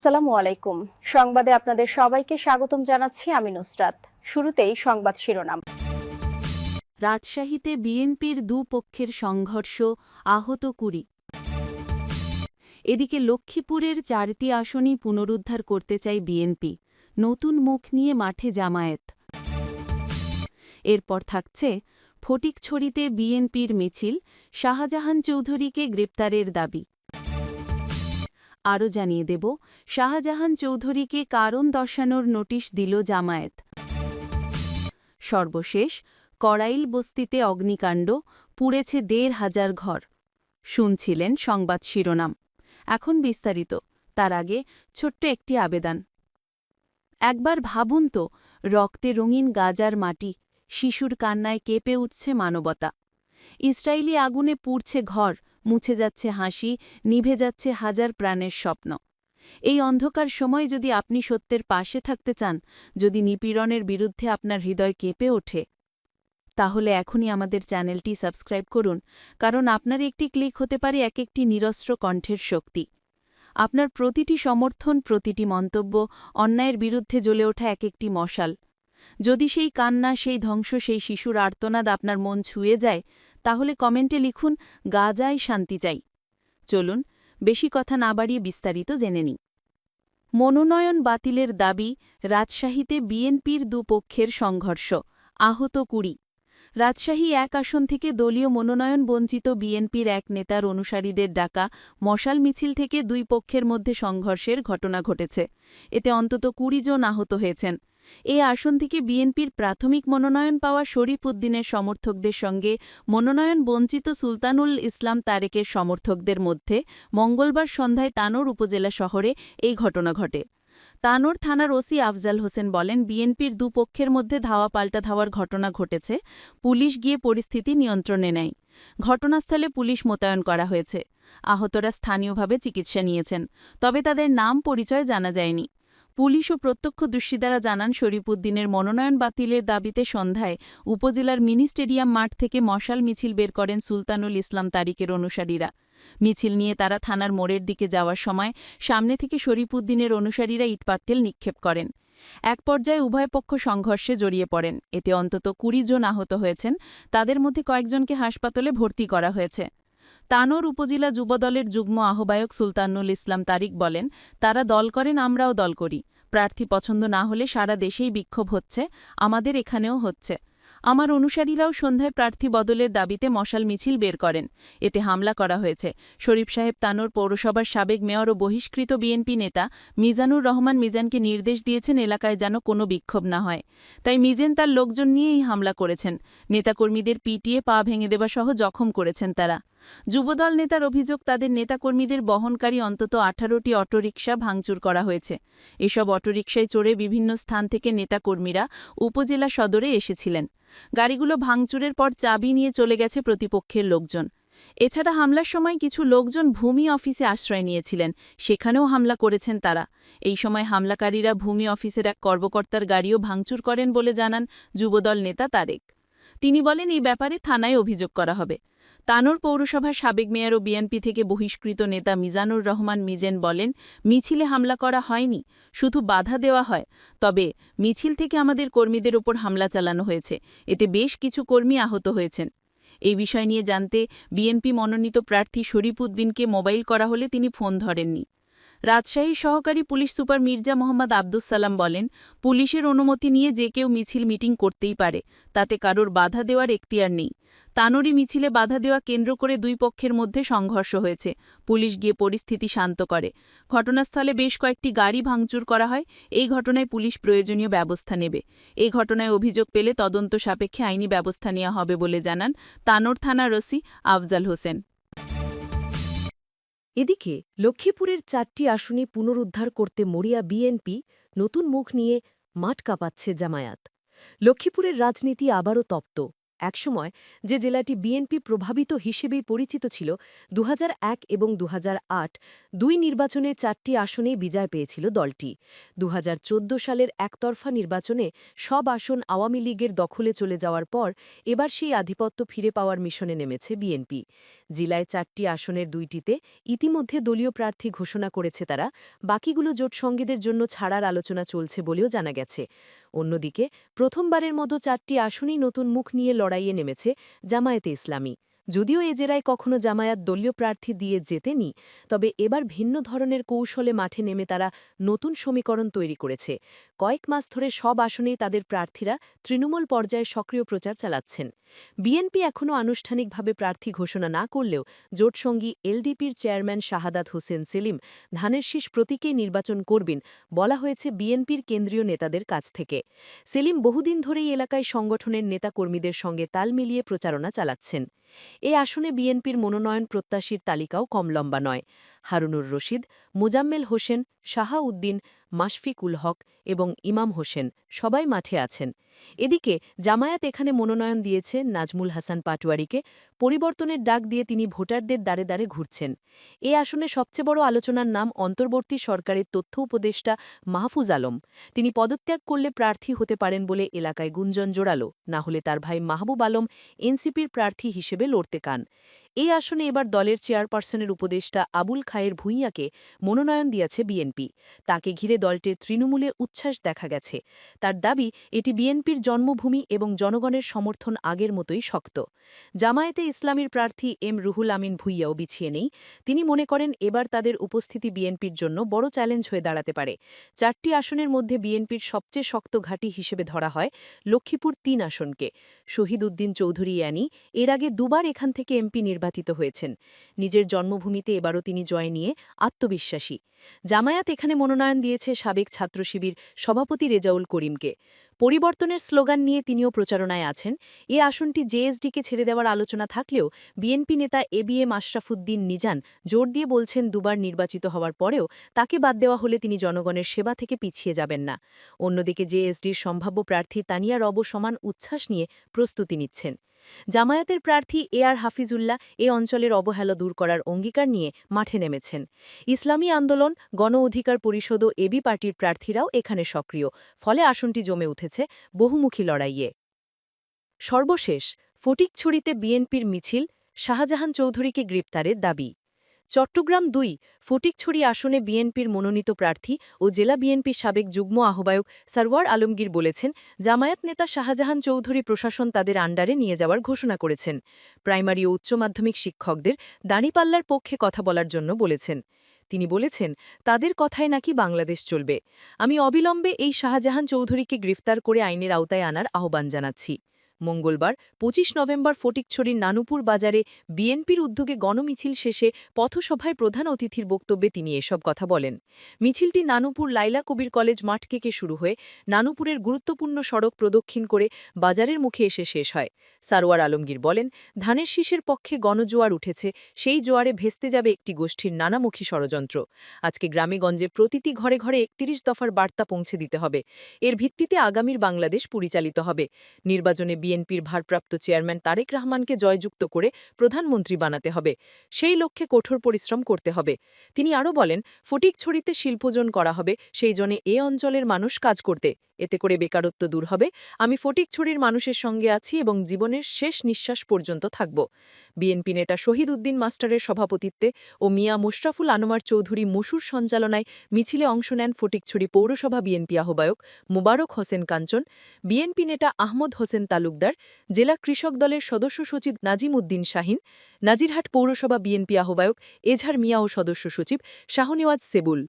আসসালামু আলাইকুম। সংবাদে আপনাদের সবাইকে স্বাগতম জানাচ্ছি আমি নুসরাত। শুরুতেই সংবাদ শিরোনাম। রাজশাহীতে বিএনপির দুপক্ষের সংঘর্ষ, আহত ২০। এদিকে লক্ষ্মীপুরের ৪টি আসনই পুনরুদ্ধার করতে চায় বিএনপি, নতুন মুখ নিয়ে মাঠে জামায়াত। এরপর থাকছে ফটিকছড়িতে বিএনপির মিছিল, শাহজাহান চৌধুরীকে গ্রেপ্তারের দাবি। আরও জানিয়ে দেব, শাহজাহান চৌধুরীকে কারণ দর্শানোর নোটিশ দিল জামায়াত। সর্বশেষ, কড়াইল বস্তিতে অগ্নিকাণ্ড, পুড়েছে ১৫০০ ঘর। শুনছিলেন সংবাদ শিরোনাম, এখন বিস্তারিত। তার আগে ছোট্ট একটি আবেদন। একবার ভাবুন তো, রক্তে রঙিন গাজার মাটি, শিশুর কান্নায় কেঁপে উঠছে মানবতা। ইসরায়েলি আগুনে পুড়ছে ঘর, মুছে যাচ্ছে হাসি, নিভে যাচ্ছে হাজার প্রাণের স্বপ্ন। এই অন্ধকার সময় যদি আপনি সত্যের পাশে থাকতে চান, যদি নিপীড়নের বিরুদ্ধে আপনার হৃদয় কেঁপে ওঠে, তাহলে এখনই আমাদের চ্যানেলটি সাবস্ক্রাইব করুন, কারণ আপনার একটি ক্লিক হতে পারে এক একটি নিরস্ত্র কণ্ঠের শক্তি। আপনার প্রতিটি সমর্থন, প্রতিটি মন্তব্য অন্যায়ের বিরুদ্ধে জ্বলে ওঠা এক একটি মশাল। যদি সেই কান্না, সেই ধ্বংস, সেই শিশুর আর্তনাদ আপনার মন ছুঁয়ে যায়, তাহলে কমেন্টে লিখুন, গাজায় শান্তি চাই। চলুন, বেশি কথা না বাড়িয়ে বিস্তারিত জেনে নিই। মনোনয়ন বাতিলের দাবি, রাজশাহীতে বিএনপির দুপক্ষের সংঘর্ষ, আহত ২০। রাজশাহী ১ আসন থেকে দলীয় মনোনয়ন বঞ্চিত বিএনপির এক নেতার অনুসারীদের ডাকা মশাল মিছিল থেকে দুই পক্ষের মধ্যে সংঘর্ষের ঘটনা ঘটেছে। এতে অন্তত ২০ জন আহত হয়েছেন। এ আসন থেকে বিএনপির প্রাথমিক মনোনয়ন পাওয়া শরীফ উদ্দিনের সমর্থকদের সঙ্গে মনোনয়ন বঞ্চিত সুলতানুল ইসলাম তারেকের সমর্থকদের মধ্যে মঙ্গলবার সন্ধ্যায় তানোর উপজেলা শহরে এই ঘটনা ঘটে। তানোর থানার ওসি আফজাল হোসেন বলেন, বিএনপির দুপক্ষের মধ্যে ধাওয়া পাল্টা ধাওয়ার ঘটনা ঘটেছে। পুলিশ গিয়ে পরিস্থিতি নিয়ন্ত্রণে নেয়। ঘটনাস্থলে পুলিশ মোতায়েন করা হয়েছে। আহতরা স্থানীয়ভাবে চিকিৎসা নিয়েছেন, তবে তাদের নাম পরিচয় জানা যায়নি। পুলিশ ও প্রত্যক্ষদর্শীরা জানান, শরীফুদ্দিনের মনোনয়ন বাতিলের দাবিতে সন্ধ্যায় উপজেলার মিনি স্টেডিয়াম মাঠ থেকে মশাল মিছিল বের করেন সুলতানুল ইসলাম তারিকের অনুসারীরা। মিছিল নিয়ে তারা থানার মোড়ের দিকে যাওয়ার সময় সামনে থেকে শরীফুদ্দিনের অনুসারীরা ইটপাটকেল নিক্ষেপ করেন। এক পর্যায়ে উভয় পক্ষ সংঘর্ষে জড়িয়ে পড়েন। এতে অন্তত ২০ জন আহত হয়েছেন, তাদের মধ্যে কয়েকজনকে হাসপাতালে ভর্তি করা হয়েছে। তানোর উপজেলা যুবদলের যুগ্ম আহ্বায়ক সুলতানুল ইসলাম তারিক বলেন, তারা দল করেন, আমরাও দল করি। প্রার্থী পছন্দ না হলে সারা দেশেই বিক্ষোভ হচ্ছে, আমাদের এখানেও হচ্ছে। আমার অনুসারীরাও সন্ধ্যায় প্রার্থী বদলের দাবিতে মশাল মিছিল বের করেন। এতে হামলা করা হয়েছে। শরীফ সাহেব তানোর পৌরসভার সাবেক মেয়র ও বহিষ্কৃত বিএনপি নেতা মিজানুর রহমান মিজানকে নির্দেশ দিয়েছেন এলাকায় যেন কোনো বিক্ষোভ না হয়। তাই মিজেন তার লোকজন নিয়ে এই হামলা করেছেন। নেতাকর্মীদের পিটিয়ে পা ভেঙে দেওয়া সহ জখম করেছেন তারা। যুবদল নেতার অভিযোগ, তাদের নেতাকর্মীদের বহনকারী অন্তত ১৮টি অটোরিকশা ভাঙচুর করা হয়েছে। এসব অটোরিকশায় চড়ে বিভিন্ন স্থান থেকে নেতাকর্মীরা উপজেলা সদরে এসেছিলেন। গাড়িগুলো ভাঙচুরের পর চাবি নিয়ে চলে গেছে প্রতিপক্ষের লোকজন। এছাড়া হামলার সময় কিছু লোকজন ভূমি অফিসে আশ্রয় নিয়েছিলেন, সেখানেও হামলা করেছেন তারা। এই সময় হামলাকারীরা ভূমি অফিসের এক কর্মকর্তার গাড়িও ভাঙচুর করেন বলে জানান যুবদল নেতা তারেক। তিনি বলেন, এই ব্যাপারে থানায় অভিযোগ করা হবে। তানোর পৌরসভার সাবেক মেয়র ও বিএনপি থেকে বহিষ্কৃত নেতা মিজানুর রহমান মিজেন বলেন, মিছিলে হামলা করা হয়নি, শুধু বাধা দেওয়া হয়। তবে মিছিল থেকে আমাদের কর্মীদের ওপর হামলা চালানো হয়েছে, এতে বেশ কিছু কর্মী আহত হয়েছেন। এই বিষয় নিয়ে জানতে বিএনপি মনোনীত প্রার্থী শরীফুদ্দিনকে মোবাইল করা হলে তিনি ফোন ধরেননি। রাজশাহীর সহকারী পুলিশ সুপার মির্জা মোহাম্মদ আব্দুস সালাম বলেন, পুলিশের অনুমতি নিয়ে যে কেউ মিছিল মিটিং করতেই পারে, তাতে কারোর বাধা দেওয়ার এখতিয়ার নেই। তানোরি মিছিলে বাধা দেওয়া কেন্দ্র করে দুই পক্ষের মধ্যে সংঘর্ষ হয়েছে। পুলিশ গিয়ে পরিস্থিতি শান্ত করে। ঘটনাস্থলে বেশ কয়েকটি গাড়ি ভাঙচুর করা হয়। এই ঘটনায় পুলিশ প্রয়োজনীয় ব্যবস্থা নেবে। এই ঘটনায় অভিযোগ পেলে তদন্ত সাপেক্ষে আইনি ব্যবস্থা নেওয়া হবে বলে জানান তানোর থানার ওসি আফজাল হোসেন। এদিকে লক্ষ্মীপুরের ৪টি আসনে পুনরুদ্ধার করতে মরিয়া বিএনপি, নতুন মুখ নিয়ে মাঠ কাঁপাচ্ছে জামায়াত। লক্ষ্মীপুরের রাজনীতি আবারও তপ্ত। একসময় যে জেলাটি বিএনপি প্রভাবিত হিসেবেই পরিচিত ছিল 2001 এবং 2008 দুই নির্বাচনে 4টি আসনেই বিজয় পেয়েছিল দলটি। 2014 সালের একতরফা নির্বাচনে সব আসন আওয়ামী লীগের দখলে চলে যাওয়ার পর এবার সেই আধিপত্য ফিরে পাওয়ার মিশনে নেমেছে বিএনপি। জেলায় 4টি আসনের 2টিতে ইতিমধ্যে দলীয় প্রার্থী ঘোষণা করেছে তারা, বাকিগুলো জোটসঙ্গীদের জন্য ছাড়ার আলোচনা চলছে বলেও জানা গেছে। অন্যদিকে প্রথমবারের মতো 4টি আসনেই নতুন মুখ নিয়ে লড়াইয়ে নেমেছে জামায়াতে ইসলামী। যদিও এ জেলায় কখনো জামায়াত দলীয় প্রার্থী দিয়ে জেতেনি, তবে এবার ভিন্ন ধরনের কৌশলে মাঠে নেমে তারা নতুন সমীকরণ তৈরি করেছে। কয়েক মাস ধরে সব আসনেই তাদের প্রার্থীরা তৃণমূল পর্যায়ে সক্রিয় প্রচার চালাচ্ছেন। বিএনপি এখনও আনুষ্ঠানিকভাবে প্রার্থী ঘোষণা না করলেও জোটসঙ্গী এলডিপির চেয়ারম্যান শাহাদাত হোসেন সেলিম ধানের শীষ প্রতীকেই নির্বাচন করবেন বলা হয়েছে বিএনপির কেন্দ্রীয় নেতাদের কাছ থেকে। সেলিম বহুদিন ধরেই এলাকায় সংগঠনের নেতাকর্মীদের সঙ্গে তাল মিলিয়ে প্রচারণা চালাচ্ছেন। এ আসনে বিএনপির মনোনয়ন প্রত্যাশীর তালিকাও কম লম্বা নয়। হারুনুর রশিদ, মোজাম্মেল হোসেন, শাহা উদ্দিন, মাশফিকুল হক এবং ইমাম হোসেন সবাই মাঠে আছেন। এদিকে জামায়াত এখানে মনোনয়ন দিয়েছে নাজমুল হাসান পাটোয়ারিকে। পরিবর্তনের ডাক দিয়ে তিনি ভোটারদের দ্বারে দ্বারে ঘুরছেন। এ আসনে সবচেয়ে বড় আলোচনার নাম অন্তর্বর্তী সরকারের তথ্য উপদেষ্টা মাহফুজ আলম। তিনি পদত্যাগ করলে প্রার্থী হতে পারেন বলে এলাকায় গুঞ্জন জোরালো, না হলে তার ভাই মাহবুব আলম এনসিপির প্রার্থী হিসেবে লড়তে কান। এই আসনে এবার দলের চেয়ারপারসনের উপদেষ্টা আবুল খায়ের ভূঁইয়াকে মনোনয়ন দিয়েছে বিএনপি। তাকে ঘিরে দলটির তৃণমূলে উচ্ছ্বাস দেখা গেছে। তার দাবি এটি বিএনপির জন্মভূমি এবং জনগণের সমর্থন আগের মতোই শক্ত। জামায়াতে ইসলামীর প্রার্থী এম রুহুল আমিন ভূঁইয়াও পিছিয়ে নেই। তিনি মনে করেন এবার তাদের উপস্থিতি বিএনপির জন্য বড় চ্যালেঞ্জ হয়ে দাঁড়াতে পারে। 4টি আসনের মধ্যে বিএনপির সবচেয়ে শক্ত ঘাঁটি হিসেবে ধরা হয় লক্ষ্মীপুর 3 আসনকে। শহীদ উদ্দিন চৌধুরী অ্যানি এর আগে দুবার এখান থেকে এমপি নির্বাচিত হয়েছেন। নিজের জন্মভূমিতে এবারও তিনি জয় নিয়ে আত্মবিশ্বাসী। জামায়াত এখানে মনোনয়ন দিয়েছে সাবেক ছাত্র শিবির সভাপতি রেজাউল করিমকে। পরিবর্তনের স্লোগান নিয়ে তিনিও প্রচারণায় আছেন। এ আসনটি জেএসডিকে ছেড়ে দেওয়ার আলোচনা থাকলেও বিএনপি নেতা এবিএম আশরাফুদ্দিন নিজান জোর দিয়ে বলছেন দুবার নির্বাচিত হওয়ার পরেও তাকে বাদ দেওয়া হলে তিনি জনগণের সেবা থেকে পিছিয়ে যাবেন না। অন্যদিকে জেএসডির সম্ভাব্য প্রার্থী তানিয়া রব সমান উচ্ছ্বাস নিয়ে প্রস্তুতি নিচ্ছেন। জামায়াতের প্রার্থী এআর হাফিজুল্লাহ এ অঞ্চলের অবহেলা দূর করার অঙ্গীকার নিয়ে মাঠে নেমেছেন। ইসলামী আন্দোলন, গণ অধিকার পরিষদ ও এবি পার্টির প্রার্থীরাও এখানে সক্রিয়, ফলে আসনটি জমে উঠেছে বহুমুখী লড়াইয়ে। সর্বশেষ ফটিকছড়িতে বিএনপির মিছিল, শাহজাহান চৌধুরীকে গ্রেপ্তারের দাবি। চট্টগ্রাম 2 ফটিকছড়ি আসনে বিএনপির মনোনীত প্রার্থী ও জেলা বিএনপির সাবেক যুগ্ম আহ্বায়ক সরওয়ার আলমগীর বলেছেন, জামায়াত নেতা শাহজাহান চৌধুরী প্রশাসন তাদের আন্ডারে নিয়ে যাওয়ার ঘোষণা করেছেন। প্রাইমারি ও উচ্চ মাধ্যমিক শিক্ষকদের দাঁড়িপাল্লার পক্ষে কথা বলার জন্য বলেছেন। তিনি বলেছেন, তাদের কথায় নাকি বাংলাদেশ চলবে। আমি অবিলম্বে এই শাহজাহান চৌধুরীকে গ্রেফতার করে আইনের আওতায় আনার আহ্বান জানাচ্ছি। মঙ্গলবার 25 নভেম্বর ফটিকছড়ির নানুপুর বাজারে বিএনপির উদ্যোগে গণমিছিল শেষে পথসভায় প্রধান অতিথির বক্তব্যে তিনি এসব কথা বলেন। মিছিলটি নানুপুর লাইলা কবির কলেজ মাঠ থেকে শুরু হয়ে নানুপুরের গুরুত্বপূর্ণ সড়ক প্রদক্ষিণ করে বাজারের মুখে এসে শেষ হয়। সারোয়ার আলমগীর বলেন, ধানের শীষের পক্ষে গণজোয়ার উঠেছে, সেই জোয়ারে ভেস্তে যাবে একটি গোষ্ঠীর নানামুখী ষড়যন্ত্র। আজকে গ্রামে গঞ্জে প্রতিটি ঘরে ঘরে 31 দফার বার্তা পৌঁছে দিতে হবে। এর ভিত্তিতে আগামীর বাংলাদেশ পরিচালিত হবে। নির্বাচনে বিএনপির ভারপ্রাপ্ত চেয়ারম্যান তারেক রহমানকে জয়যুক্ত করে প্রধানমন্ত্রী বানাতে হবে। সেই লক্ষ্যে কঠোর পরিশ্রম করতে হবে। তিনি আরও বলেন, ফটিকছড়িতে শিল্পোজন করা হবে, সেই জন্য এ অঞ্চলের মানুষ কাজ করতে, এতে করে বেকারত্ব দূর হবে। আমি ফটিকছড়ির মানুষের সঙ্গে আছি এবং জীবনের শেষ নিঃশ্বাস পর্যন্ত থাকব। বিএনপি নেতা শহীদ উদ্দিন মাস্টারের সভাপতিত্বে ও মিয়া মোশরাফুল আনোয়ার চৌধুরী মসুর সঞ্চালনায় মিছিলে অংশ নেন ফটিকছড়ি পৌরসভা বিএনপি আহ্বায়ক মোবারক হোসেন কাঞ্চন, বিএনপি নেতা আহমদ হোসেন তালুকদার, জেলা কৃষক দলের সদস্য সচিব নাজিম উদ্দিন শাহিন, নাজিরহাট পৌরসভা বিএনপি আহ্বায়ক এজাহার মিয়া ও সদস্য সচিব শাহনেওয়াজ সেবুল।